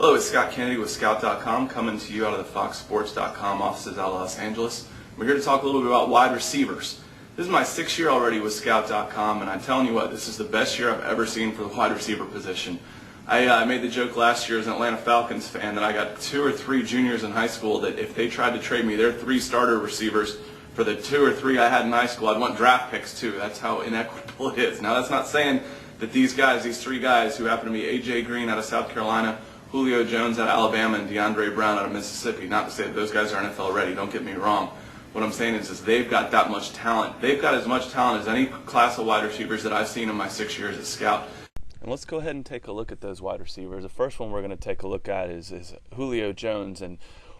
Hello, it's Scott Kennedy with Scout.com, coming to you out of the FoxSports.com offices out of Los Angeles. We're here to talk a little bit about wide receivers. This is my 6th year already with Scout.com, and I'm telling you what, this is the best year I've ever seen for the wide receiver position. I made the joke last year as an Atlanta Falcons fan that I got 2 or 3 juniors in high school that if they tried to trade me their 3 starter receivers for the 2 or 3 I had in high school, I'd want draft picks too. That's how inequitable it is. Now, that's not saying that these 3 guys who happen to be A.J. Green out of South Carolina, Julio Jones out of Alabama, and DeAndre Brown out of Mississippi, not to say that those guys are NFL ready, don't get me wrong. What I'm saying is they've got that much talent. They've got as much talent as any class of wide receivers that I've seen in my 6 years at Scout. And let's go ahead and take a look at those wide receivers. The first one we're going to take a look at is Julio Jones. And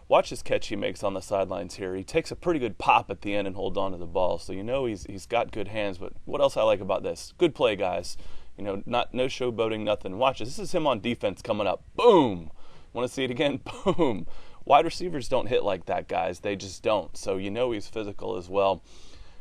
watch this catch he makes on the sidelines here. He takes a pretty good pop at the end and holds on to the ball. So you know he's got good hands. But what else I like about this? Good play, guys. You know, no showboating, nothing. Watch this. This is him on defense coming up. Boom! Want to see it again? Boom! Wide receivers don't hit like that, guys. They just don't. So you know he's physical as well.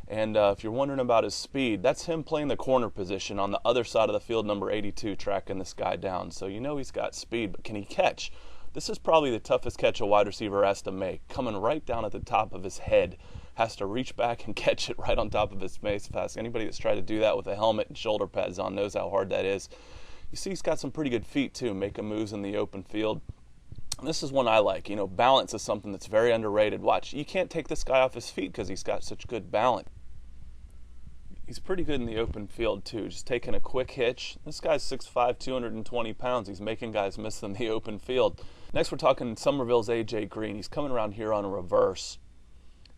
And if you're wondering about his speed, that's him playing the corner position on the other side of the field, number 82, tracking this guy down. So you know he's got speed, but can he catch? This is probably the toughest catch a wide receiver has to make. Coming right down at the top of his head. Has to reach back and catch it right on top of his face fast. Anybody that's tried to do that with a helmet and shoulder pads on knows how hard that is. You see he's got some pretty good feet too, making moves in the open field. This is one I like. You know, balance is something that's very underrated. Watch, you can't take this guy off his feet because he's got such good balance. He's pretty good in the open field too, just taking a quick hitch. This guy's 6'5", 220 pounds. He's making guys miss in the open field. Next we're talking Somerville's A.J. Green. He's coming around here on a reverse.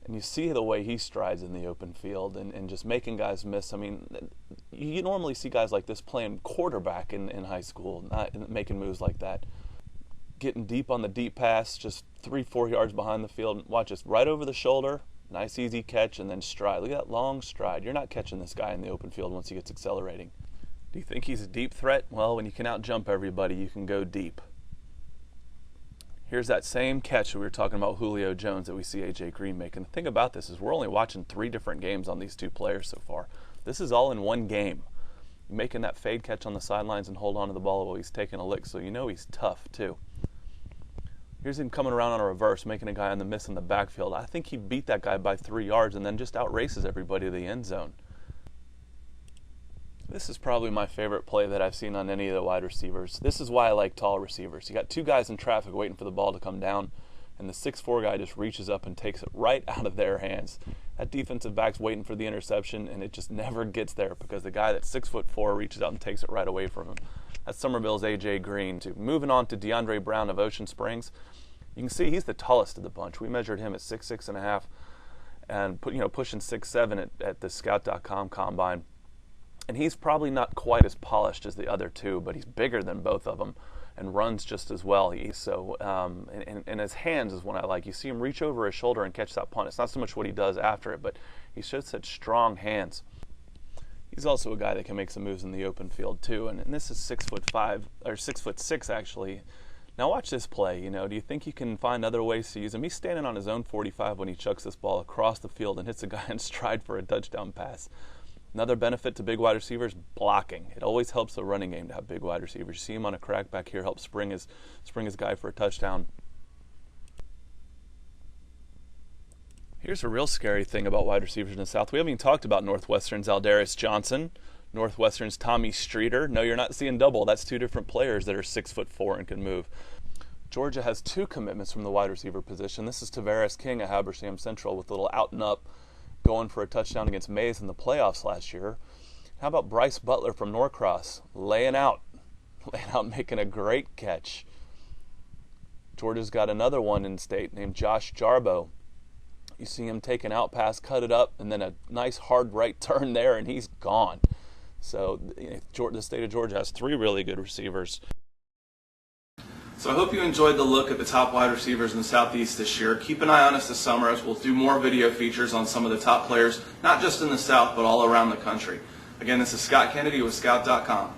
And you see the way he strides in the open field and just making guys miss. I mean, you normally see guys like this playing quarterback in high school, not making moves like that. Getting deep on the deep pass, just 3-4 yards behind the field. Watch this, right over the shoulder. Nice easy catch and then stride. Look at that long stride. You're not catching this guy in the open field once he gets accelerating. Do you think he's a deep threat? Well, when you can out-jump everybody, you can go deep. Here's that same catch that we were talking about Julio Jones that we see A.J. Green make. And the thing about this is we're only watching 3 different games on these 2 players so far. This is all in one game. Making that fade catch on the sidelines and hold on to the ball while he's taking a lick, so you know he's tough too. Here's him coming around on a reverse, making a guy on the miss in the backfield. I think he beat that guy by 3 yards and then just outraces everybody to the end zone. This is probably my favorite play that I've seen on any of the wide receivers. This is why I like tall receivers. You got 2 guys in traffic waiting for the ball to come down, and the 6'4" guy just reaches up and takes it right out of their hands. That defensive back's waiting for the interception, and it just never gets there because the guy that's 6'4" reaches out and takes it right away from him. That's Somerville's A.J. Green. Moving on to DeAndre Brown of Ocean Springs. You can see he's the tallest of the bunch. We measured him at 6'6.5", and pushing 6'7" at the Scout.com combine. And he's probably not quite as polished as the other 2, but he's bigger than both of them and runs just as well. And his hands is what I like. You see him reach over his shoulder and catch that punt. It's not so much what he does after it, but he shows such strong hands. He's also a guy that can make some moves in the open field too. And this is 6'5", or 6'6" actually. Now watch this play. Do you think you can find other ways to use him? He's standing on his own 45 when he chucks this ball across the field and hits a guy in stride for a touchdown pass. Another benefit to big wide receivers, blocking. It always helps the running game to have big wide receivers. You see him on a crack back here, help spring his guy for a touchdown. Here's a real scary thing about wide receivers in the South. We haven't even talked about Northwestern's Aldarius Johnson, Northwestern's Tommy Streeter. No, you're not seeing double. That's 2 different players that are 6'4" and can move. Georgia has 2 commitments from the wide receiver position. This is Tavares King at Habersham Central with a little out and up, going for a touchdown against Mays in the playoffs last year. How about Bryce Butler from Norcross, laying out, making a great catch. Georgia's got another one in state named Josh Jarbo. You see him take an out pass, cut it up, and then a nice hard right turn there, and he's gone. So the state of Georgia has 3 really good receivers. So I hope you enjoyed the look at the top wide receivers in the Southeast this year. Keep an eye on us this summer as we'll do more video features on some of the top players, not just in the South, but all around the country. Again, this is Scott Kennedy with Scout.com.